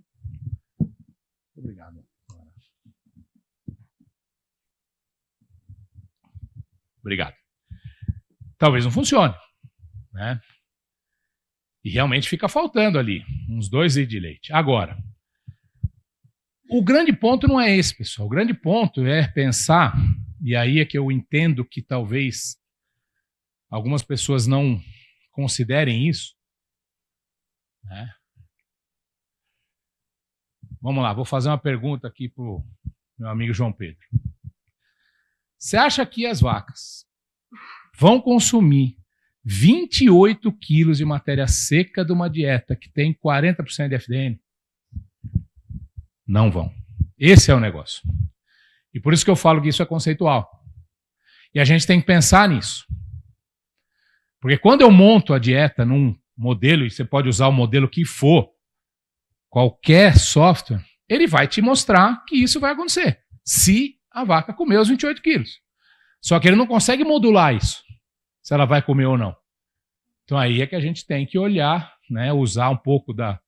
Obrigado. Obrigado. Talvez não funcione, né? E realmente fica faltando ali uns 2 litros de leite. Agora, o grande ponto não é esse, pessoal. O grande ponto é pensar, e aí é que eu entendo que talvez algumas pessoas não considerem isso, né? Vamos lá, vou fazer uma pergunta aqui para o meu amigo João Pedro. Você acha que as vacas vão consumir 28 quilos de matéria seca de uma dieta que tem 40% de FDN? Não vão. Esse é o negócio. E por isso que eu falo que isso é conceitual. E a gente tem que pensar nisso. Porque quando eu monto a dieta num modelo, e você pode usar o modelo que for, qualquer software, ele vai te mostrar que isso vai acontecer. Se a vaca comer os 28 quilos. Só que ele não consegue modular isso, se ela vai comer ou não. Então aí é que a gente tem que olhar, né, usar um pouco da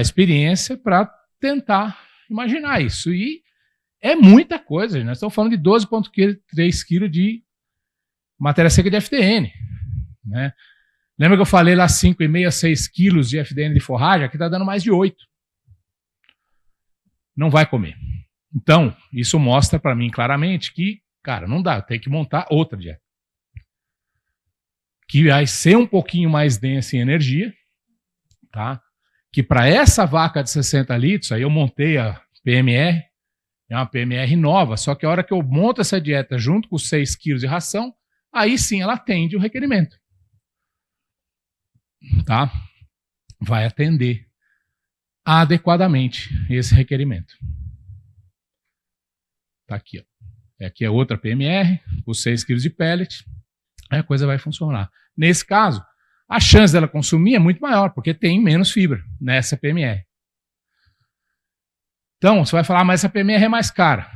experiência para tentar imaginar isso. E é muita coisa, nós estamos falando de 12,3 kg de matéria seca de FDN, né? Lembra que eu falei lá 5,5 a 6 quilos de FDN de forragem? Aqui está dando mais de 8. Não vai comer. Então, isso mostra para mim claramente que, cara, não dá, tem que montar outra dieta. Que vai ser um pouquinho mais densa em energia, tá? Que para essa vaca de 60 litros, aí eu montei a PMR, é uma PMR nova, só que a hora que eu monto essa dieta junto com 6 quilos de ração, aí sim ela atende o requerimento. Tá? Vai atender adequadamente esse requerimento. Tá aqui, ó. Aqui é outra PMR, os 6 kg de pellet, aí a coisa vai funcionar. Nesse caso, a chance dela consumir é muito maior, porque tem menos fibra nessa PMR. Então, você vai falar, mas essa PMR é mais cara.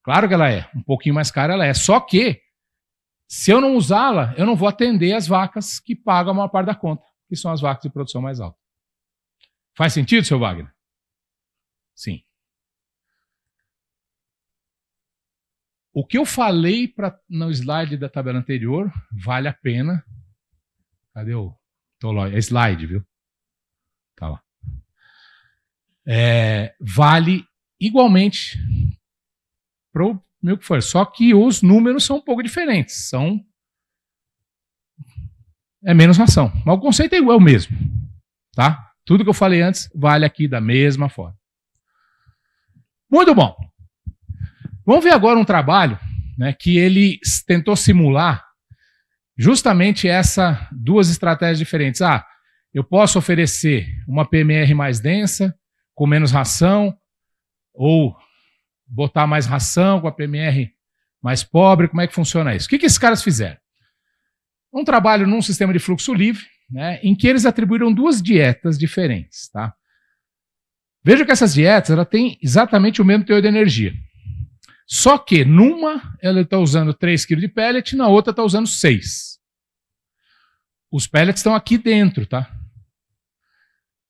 Claro que ela é, um pouquinho mais cara ela é, só que se eu não usá-la, eu não vou atender as vacas que pagam a maior parte da conta, que são as vacas de produção mais alta. Faz sentido, seu Wagner? Sim. O que eu falei no slide da tabela anterior, vale a pena. Cadê o Tolói? É slide, viu? Tá lá. Vale igualmente para o meu que for. Só que os números são um pouco diferentes. É menos ração. Mas o conceito é igual mesmo. Tá? Tudo que eu falei antes vale aqui da mesma forma. Muito bom. Vamos ver agora um trabalho, né, que ele tentou simular justamente essas duas estratégias diferentes. Eu posso oferecer uma PMR mais densa, com menos ração, ou botar mais ração com a PMR mais pobre. Como é que funciona isso? O que esses caras fizeram? Um trabalho num sistema de fluxo livre, né, em que eles atribuíram duas dietas diferentes. Tá? Veja que essas dietas ela têm exatamente o mesmo teor de energia. Só que numa ela está usando 3 kg de pellet, na outra está usando 6. Os pellets estão aqui dentro, tá?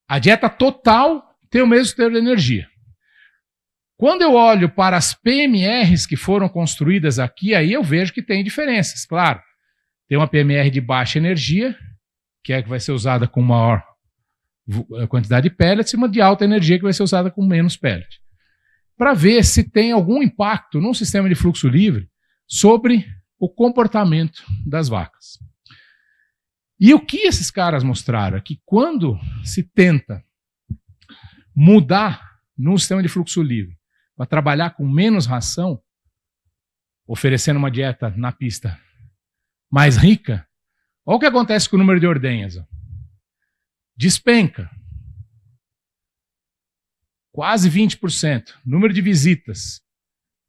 A dieta total tem o mesmo teor de energia. Quando eu olho para as PMRs que foram construídas aqui, aí eu vejo que tem diferenças. Claro, tem uma PMR de baixa energia, que vai ser usada com maior quantidade de pellets, e uma de alta energia, que vai ser usada com menos pellet. Para ver se tem algum impacto num sistema de fluxo livre sobre o comportamento das vacas. E o que esses caras mostraram é que quando se tenta mudar num sistema de fluxo livre para trabalhar com menos ração, oferecendo uma dieta na pista mais rica, olha o que acontece com o número de ordenhas. Despenca. Quase 20%. Número de visitas,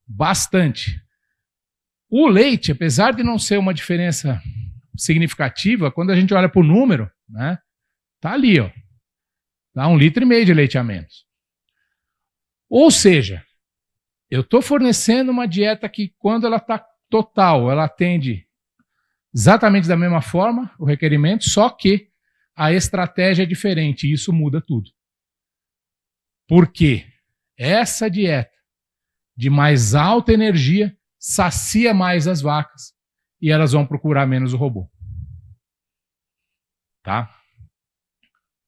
bastante. O leite, apesar de não ser uma diferença significativa, quando a gente olha para o número, né, tá ali, ó. Dá 1,5 litro de leite a menos. Ou seja, eu estou fornecendo uma dieta que, quando ela está total, ela atende exatamente da mesma forma o requerimento, só que a estratégia é diferente e isso muda tudo. Por quê? Essa dieta de mais alta energia sacia mais as vacas e elas vão procurar menos o robô. Tá?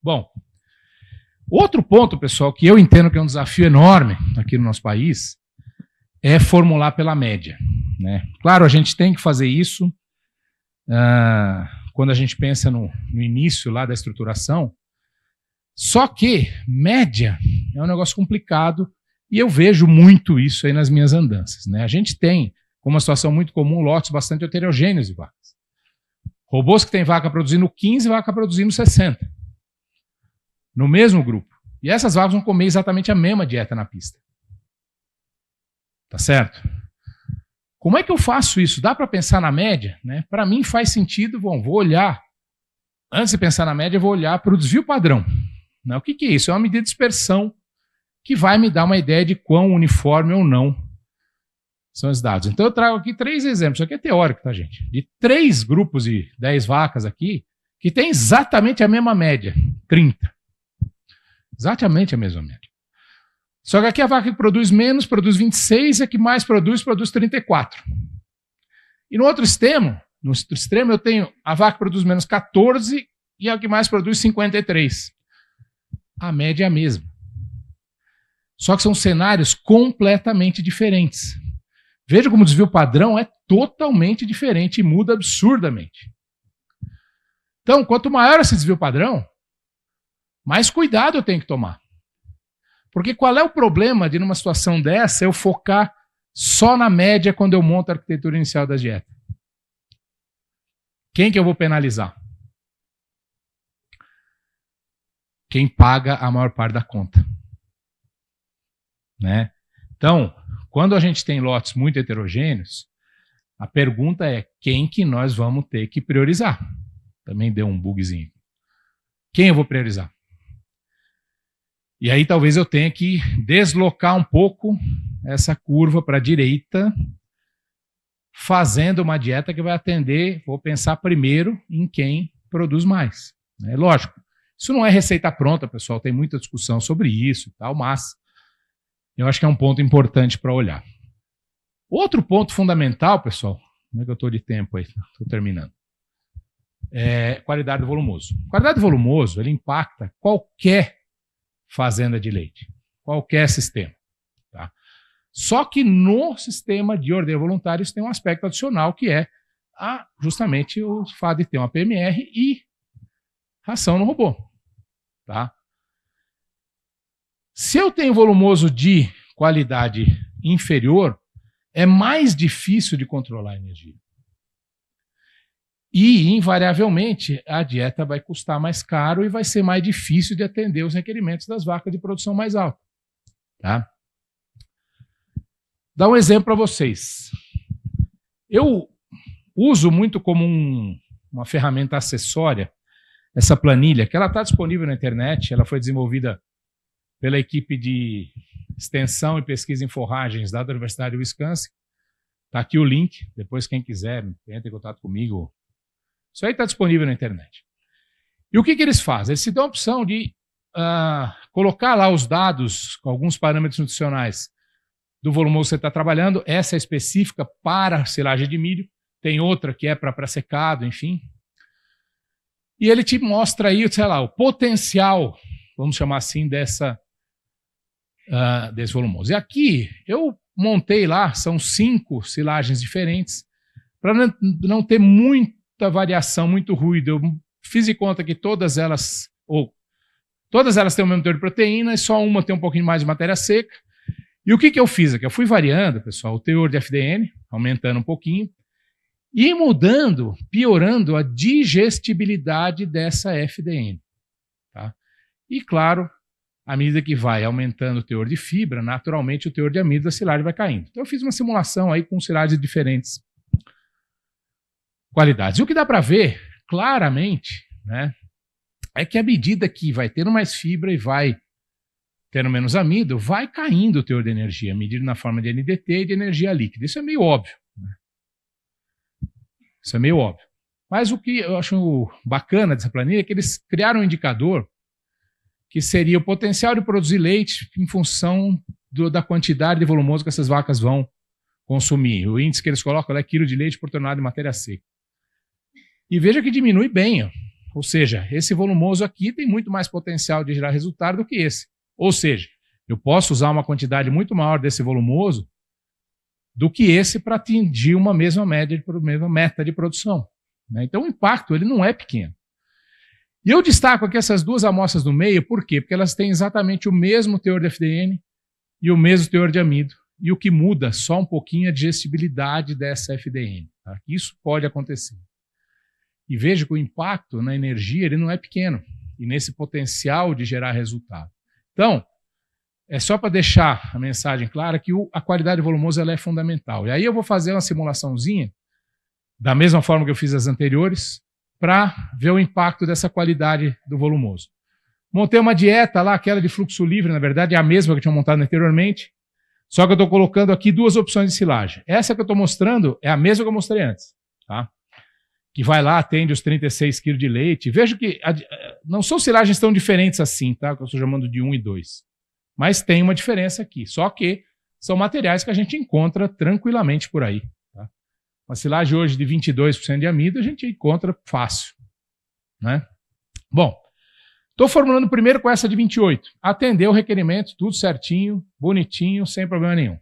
Bom, outro ponto, pessoal, que eu entendo que é um desafio enorme aqui no nosso país é formular pela média, né? Claro, a gente tem que fazer isso quando a gente pensa no início lá da estruturação, só que média é um negócio complicado e eu vejo muito isso aí nas minhas andanças, né? A gente tem, como uma situação muito comum, lotes bastante heterogêneos de vacas. Robôs que tem vaca produzindo 15 e vaca produzindo 60. No mesmo grupo. E essas vacas vão comer exatamente a mesma dieta na pista. Tá certo? Como é que eu faço isso? Dá para pensar na média? Né? Para mim faz sentido, vou olhar, antes de pensar na média, eu vou olhar para o desvio padrão. Né? O que é isso? É uma medida de dispersão que vai me dar uma ideia de quão uniforme ou não são os dados. Então eu trago aqui 3 exemplos, isso aqui é teórico, tá, gente? De 3 grupos de 10 vacas aqui, que tem exatamente a mesma média, 30. Exatamente a mesma média. Só que aqui a vaca que produz menos, produz 26, e a que mais produz 34. E no outro extremo eu tenho a vaca que produz menos 14 e a que mais produz 53. A média é a mesma. Só que são cenários completamente diferentes. Veja como o desvio padrão é totalmente diferente e muda absurdamente. Então, quanto maior esse desvio padrão, mais cuidado eu tenho que tomar. Porque qual é o problema de, numa situação dessa, eu focar só na média quando eu monto a arquitetura inicial da dieta? Quem que eu vou penalizar? Quem paga a maior parte da conta. Né? Então, quando a gente tem lotes muito heterogêneos, a pergunta é quem que nós vamos ter que priorizar? Também deu um bugzinho. Quem eu vou priorizar? E aí talvez eu tenha que deslocar um pouco essa curva para a direita, fazendo uma dieta que vai atender, vou pensar primeiro em quem produz mais. É lógico, isso não é receita pronta, pessoal, tem muita discussão sobre isso e tal, mas eu acho que é um ponto importante para olhar. Outro ponto fundamental, pessoal, como é que eu estou de tempo aí? Estou terminando. É qualidade do volumoso. Qualidade do volumoso, ele impacta qualquer fazenda de leite, qualquer sistema. Tá? Só que no sistema de ordenha voluntária isso tem um aspecto adicional que é justamente o fato de ter uma PMR e ração no robô. Tá? Se eu tenho volumoso de qualidade inferior, é mais difícil de controlar a energia. E, invariavelmente, a dieta vai custar mais caro e vai ser mais difícil de atender os requerimentos das vacas de produção mais alta. Tá? Dá um exemplo para vocês. Eu uso muito como uma ferramenta acessória essa planilha, que ela está disponível na internet, ela foi desenvolvida pela equipe de extensão e pesquisa em forragens da Universidade de Wisconsin. Está aqui o link, depois quem quiser, entre em contato comigo. Isso aí está disponível na internet. E o que eles fazem? Eles se dão a opção de colocar lá os dados com alguns parâmetros nutricionais do volumoso que você está trabalhando. Essa é específica para silagem de milho. Tem outra que é para secado, enfim. E ele te mostra aí, sei lá, o potencial, vamos chamar assim, desse volumoso. E aqui eu montei lá, são 5 silagens diferentes, para não ter muita variação, muito ruído. Eu fiz de conta que todas elas têm o mesmo teor de proteína e só uma tem um pouquinho mais de matéria seca. E o que eu fiz aqui? Eu fui variando, pessoal, o teor de FDN, aumentando um pouquinho, e mudando, piorando a digestibilidade dessa FDN. Tá? E, claro, à medida que vai aumentando o teor de fibra, naturalmente o teor de amido da silagem vai caindo. Então eu fiz uma simulação aí com silagens de diferentes qualidades. E o que dá para ver claramente, né, é que à medida que vai tendo mais fibra e vai tendo menos amido, vai caindo o teor de energia, medido na forma de NDT e de energia líquida. Isso é meio óbvio. Né? Isso é meio óbvio. Mas o que eu acho bacana dessa planilha é que eles criaram um indicador que seria o potencial de produzir leite em função da quantidade de volumoso que essas vacas vão consumir. O índice que eles colocam é quilo de leite por tonelada de matéria seca. E veja que diminui bem, ó. Ou seja, esse volumoso aqui tem muito mais potencial de gerar resultado do que esse. Ou seja, eu posso usar uma quantidade muito maior desse volumoso do que esse para atingir uma mesma meta de produção. Então o impacto ele não é pequeno. E eu destaco aqui essas duas amostras do meio, por quê? Porque elas têm exatamente o mesmo teor de FDN e o mesmo teor de amido. E o que muda só um pouquinho é a digestibilidade dessa FDN. Tá? Isso pode acontecer. E veja que o impacto na energia ele não é pequeno, e nesse potencial de gerar resultado. Então, é só para deixar a mensagem clara que a qualidade volumosa ela é fundamental. E aí eu vou fazer uma simulaçãozinha, da mesma forma que eu fiz as anteriores, para ver o impacto dessa qualidade do volumoso. Montei uma dieta lá, aquela de fluxo livre, na verdade é a mesma que eu tinha montado anteriormente, só que eu estou colocando aqui duas opções de silagem. Essa que eu estou mostrando é a mesma que eu mostrei antes, tá? Que vai lá, atende os 36 kg de leite. Vejo que não são silagens tão diferentes assim, tá? Que eu estou chamando de 1 e 2. Mas tem uma diferença aqui. Só que são materiais que a gente encontra tranquilamente por aí. Tá? Uma silagem hoje de 22% de amido a gente encontra fácil. Né? Bom, estou formulando primeiro com essa de 28. Atendeu o requerimento, tudo certinho, bonitinho, sem problema nenhum.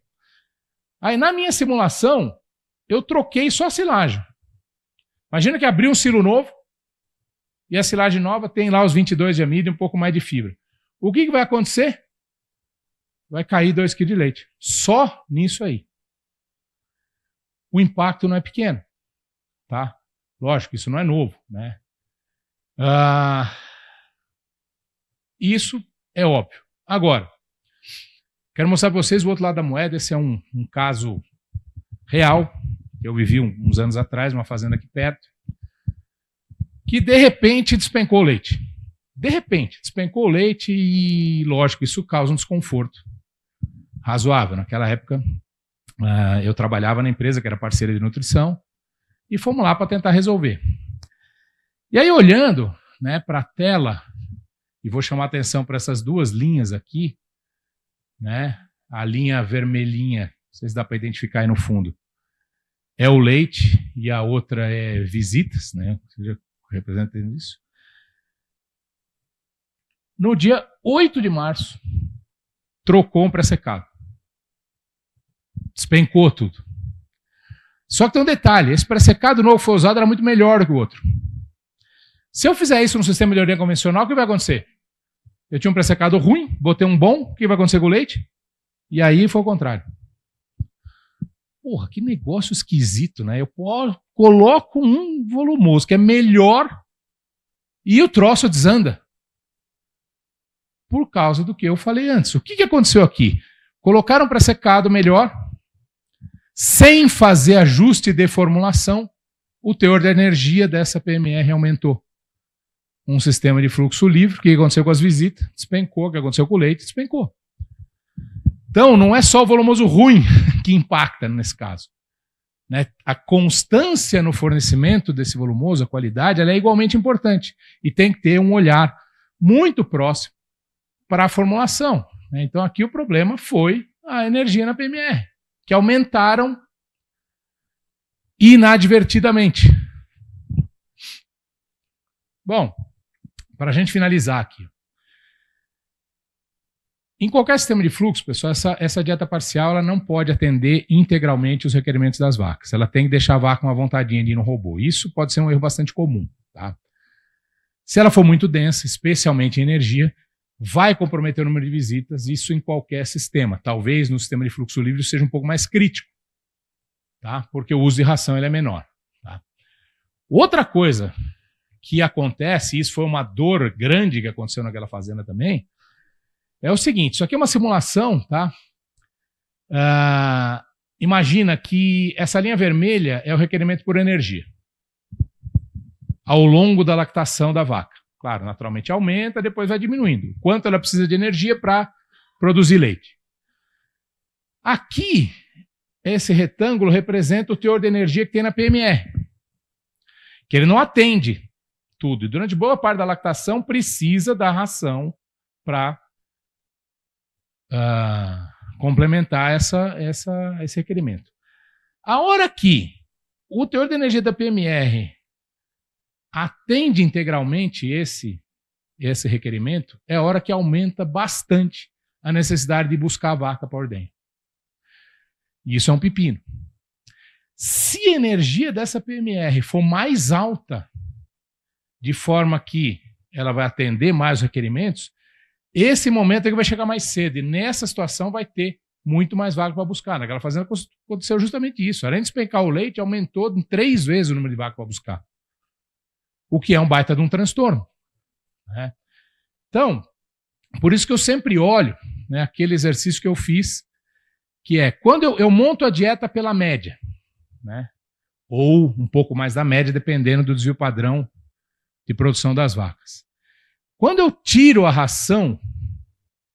Aí na minha simulação, eu troquei só a silagem. Imagina que abriu um silo novo e a silagem nova tem lá os 22 de amido e um pouco mais de fibra. O que vai acontecer? Vai cair 2 kg de leite. Só nisso aí. O impacto não é pequeno. Tá? Lógico, isso não é novo. Né? Isso é óbvio. Agora, quero mostrar para vocês o outro lado da moeda. Esse é um caso real. Eu vivi uns anos atrás, numa fazenda aqui perto, que de repente despencou o leite. De repente, despencou o leite e, lógico, isso causa um desconforto razoável. Naquela época, eu trabalhava na empresa que era parceira de nutrição e fomos lá para tentar resolver. E aí, olhando, né, para a tela, e vou chamar a atenção para essas duas linhas aqui, né, a linha vermelhinha, não sei se dá para identificar aí no fundo, é o leite e a outra é visitas, né? Você representa isso. No dia 8 de março, trocou um pré-secado. Despencou tudo. Só que tem um detalhe, esse pré-secado novo que foi usado era muito melhor do que o outro. Se eu fizer isso no sistema de ordenha convencional, o que vai acontecer? Eu tinha um pré-secado ruim, botei um bom, o que vai acontecer com o leite? E aí foi o contrário. Porra, que negócio esquisito, né? Eu coloco um volumoso que é melhor e o troço desanda. Por causa do que eu falei antes. O que aconteceu aqui? Colocaram pré-secado melhor, sem fazer ajuste de formulação, o teor de energia dessa PMR aumentou. Um sistema de fluxo livre, o que aconteceu com as visitas? Despencou. O que aconteceu com o leite? Despencou. Então, não é só o volumoso ruim que impacta nesse caso. Né? A constância no fornecimento desse volumoso, a qualidade, ela é igualmente importante. E tem que ter um olhar muito próximo para a formulação. Né? Então, aqui o problema foi a energia na PMR, que aumentaram inadvertidamente. Bom, para a gente finalizar aqui. Em qualquer sistema de fluxo, pessoal, essa dieta parcial ela não pode atender integralmente os requerimentos das vacas. Ela tem que deixar a vaca uma vontadinha de ir no robô. Isso pode ser um erro bastante comum. Tá? Se ela for muito densa, especialmente em energia, vai comprometer o número de visitas, isso em qualquer sistema. Talvez no sistema de fluxo livre seja um pouco mais crítico, tá? Porque o uso de ração ele é menor. Tá? Outra coisa que acontece, e isso foi uma dor grande que aconteceu naquela fazenda também, é o seguinte, isso aqui é uma simulação, tá? Imagina que essa linha vermelha é o requerimento por energia ao longo da lactação da vaca. Claro, naturalmente aumenta, depois vai diminuindo. Quanto ela precisa de energia para produzir leite. Aqui, esse retângulo representa o teor de energia que tem na PMR, que ele não atende tudo. E durante boa parte da lactação precisa da ração para complementar esse requerimento. A hora que o teor de energia da PMR atende integralmente esse requerimento, é a hora que aumenta bastante a necessidade de buscar a vaca para a ordenha. E isso é um pepino. Se a energia dessa PMR for mais alta, de forma que ela vai atender mais os requerimentos, esse momento é que vai chegar mais cedo. E nessa situação vai ter muito mais vaca para buscar. Naquela fazenda aconteceu justamente isso. Além de despencar o leite, aumentou em 3 vezes o número de vacas para buscar. O que é um baita de um transtorno. Né? Então, por isso que eu sempre olho, né, aquele exercício que eu fiz, que é quando eu monto a dieta pela média, né, ou um pouco mais da média, dependendo do desvio padrão de produção das vacas. Quando eu tiro a ração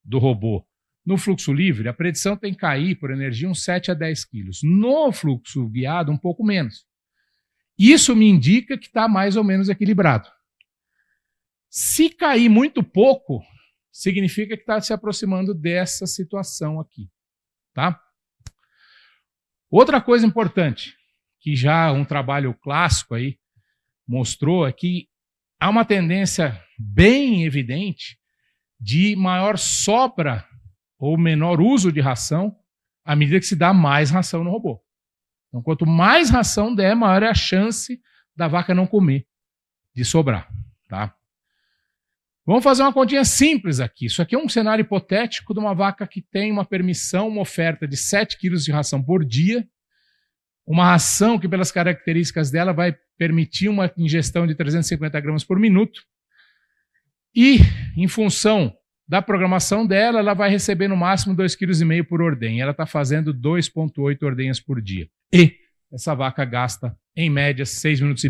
do robô no fluxo livre, a predição tem que cair por energia uns 7 a 10 quilos. No fluxo guiado, um pouco menos. Isso me indica que está mais ou menos equilibrado. Se cair muito pouco, significa que está se aproximando dessa situação aqui. Tá? Outra coisa importante, que já um trabalho clássico aí mostrou, é que há uma tendência bem evidente de maior sobra ou menor uso de ração à medida que se dá mais ração no robô. Então, quanto mais ração der, maior é a chance da vaca não comer, de sobrar. Tá? Vamos fazer uma continha simples aqui. Isso aqui é um cenário hipotético de uma vaca que tem uma permissão, uma oferta de 7 quilos de ração por dia, uma ração que, pelas características dela, vai permitir uma ingestão de 350 gramas por minuto, e, em função da programação dela, ela vai receber no máximo 2,5 kg por ordenha. Ela está fazendo 2,8 ordenhas por dia. E essa vaca gasta, em média, 6,5 minutos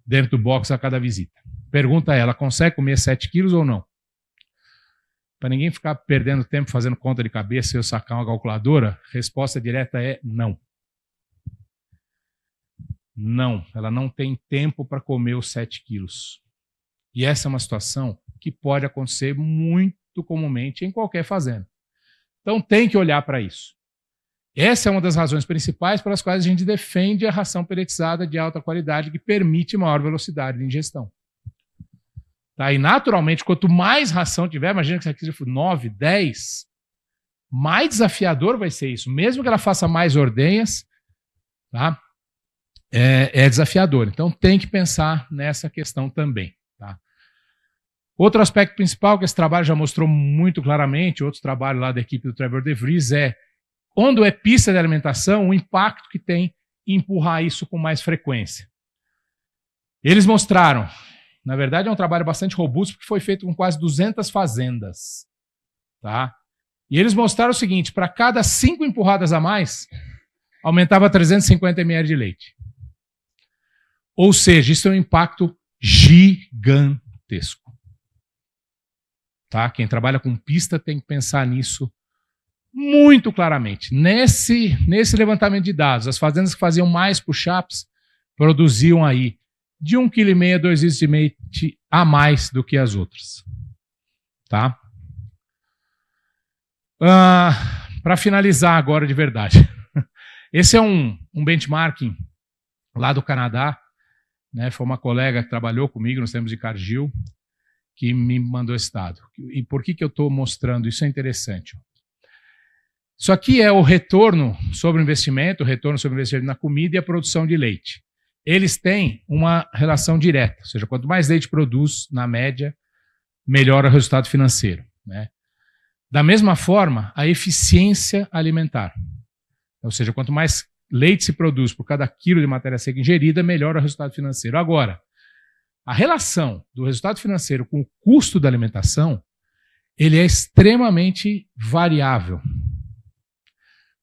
dentro do box a cada visita. Pergunta a ela, consegue comer 7 quilos ou não? Para ninguém ficar perdendo tempo fazendo conta de cabeça e eu sacar uma calculadora, resposta direta é não. Não, ela não tem tempo para comer os 7 quilos. E essa é uma situação que pode acontecer muito comumente em qualquer fazenda. Então tem que olhar para isso. Essa é uma das razões principais pelas quais a gente defende a ração pelletizada de alta qualidade que permite maior velocidade de ingestão. Tá? E naturalmente, quanto mais ração tiver, imagina que isso aqui for 9, 10, mais desafiador vai ser isso. Mesmo que ela faça mais ordenhas, tá? É desafiador. Então tem que pensar nessa questão também. Tá? Outro aspecto principal que esse trabalho já mostrou muito claramente, outro trabalho lá da equipe do Trevor De Vries, é quando é pista de alimentação, o impacto que tem em empurrar isso com mais frequência. Eles mostraram, na verdade é um trabalho bastante robusto, porque foi feito com quase 200 fazendas. Tá? E eles mostraram o seguinte, para cada 5 empurradas a mais, aumentava 350 ml de leite. Ou seja, isso é um impacto gigantesco. Tá? Quem trabalha com pista tem que pensar nisso muito claramente. Nesse levantamento de dados, as fazendas que faziam mais push-ups produziam aí de 1,5 kg a 2 litros de leite a mais do que as outras. Tá? Para finalizar agora de verdade. Esse é um benchmarking lá do Canadá. Né, foi uma colega que trabalhou comigo nos tempos de Cargill que me mandou esse dado. E por que eu estou mostrando? Isso é interessante. Isso aqui é o retorno sobre o investimento na comida e a produção de leite. Eles têm uma relação direta, ou seja, quanto mais leite produz, na média, melhora o resultado financeiro. Né? Da mesma forma, a eficiência alimentar. Ou seja, quanto mais leite se produz por cada quilo de matéria seca ingerida, melhora o resultado financeiro. Agora, a relação do resultado financeiro com o custo da alimentação, ele é extremamente variável.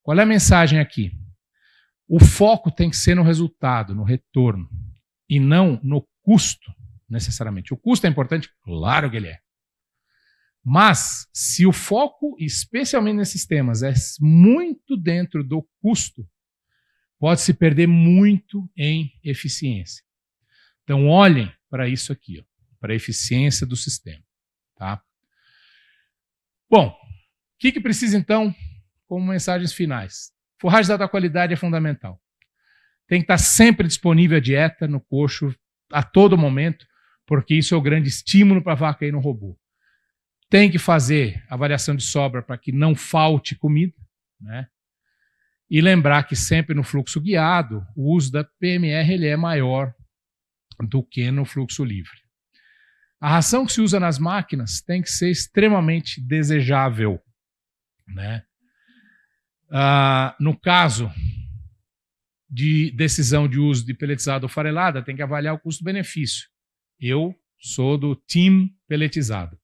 Qual é a mensagem aqui? O foco tem que ser no resultado, no retorno, e não no custo, necessariamente. O custo é importante? Claro que ele é. Mas, se o foco, especialmente nesses temas, é muito dentro do custo, pode-se perder muito em eficiência. Então, olhem para isso aqui, para a eficiência do sistema. Tá? Bom, o que precisa, então, como mensagens finais? Forragem de alta qualidade é fundamental. Tem que estar sempre disponível a dieta no coxo a todo momento, porque isso é o grande estímulo para a vaca ir no robô. Tem que fazer avaliação de sobra para que não falte comida, né? E lembrar que sempre no fluxo guiado, o uso da PMR ele é maior do que no fluxo livre. A ração que se usa nas máquinas tem que ser extremamente desejável, né? No caso de decisão de uso de peletizado ou farelada, tem que avaliar o custo-benefício. Eu sou do time peletizado,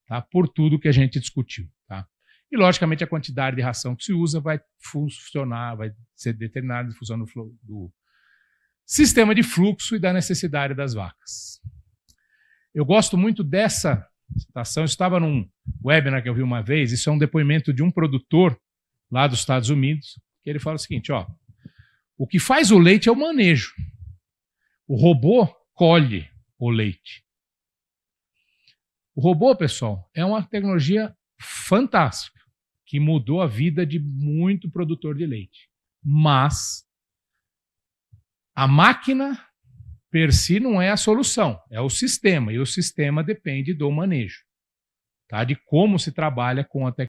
tá? Por tudo que a gente discutiu. Tá? E, logicamente, a quantidade de ração que se usa vai funcionar, vai ser determinada em função do sistema de fluxo e da necessidade das vacas. Eu gosto muito dessa citação. Eu estava num webinar que eu vi uma vez, isso é um depoimento de um produtor lá dos Estados Unidos, que ele fala o seguinte, ó, o que faz o leite é o manejo. O robô colhe o leite. O robô, pessoal, é uma tecnologia fantástica, que mudou a vida de muito produtor de leite. Mas a máquina per si não é a solução, é o sistema, e o sistema depende do manejo, tá? De como se trabalha com a tecnologia.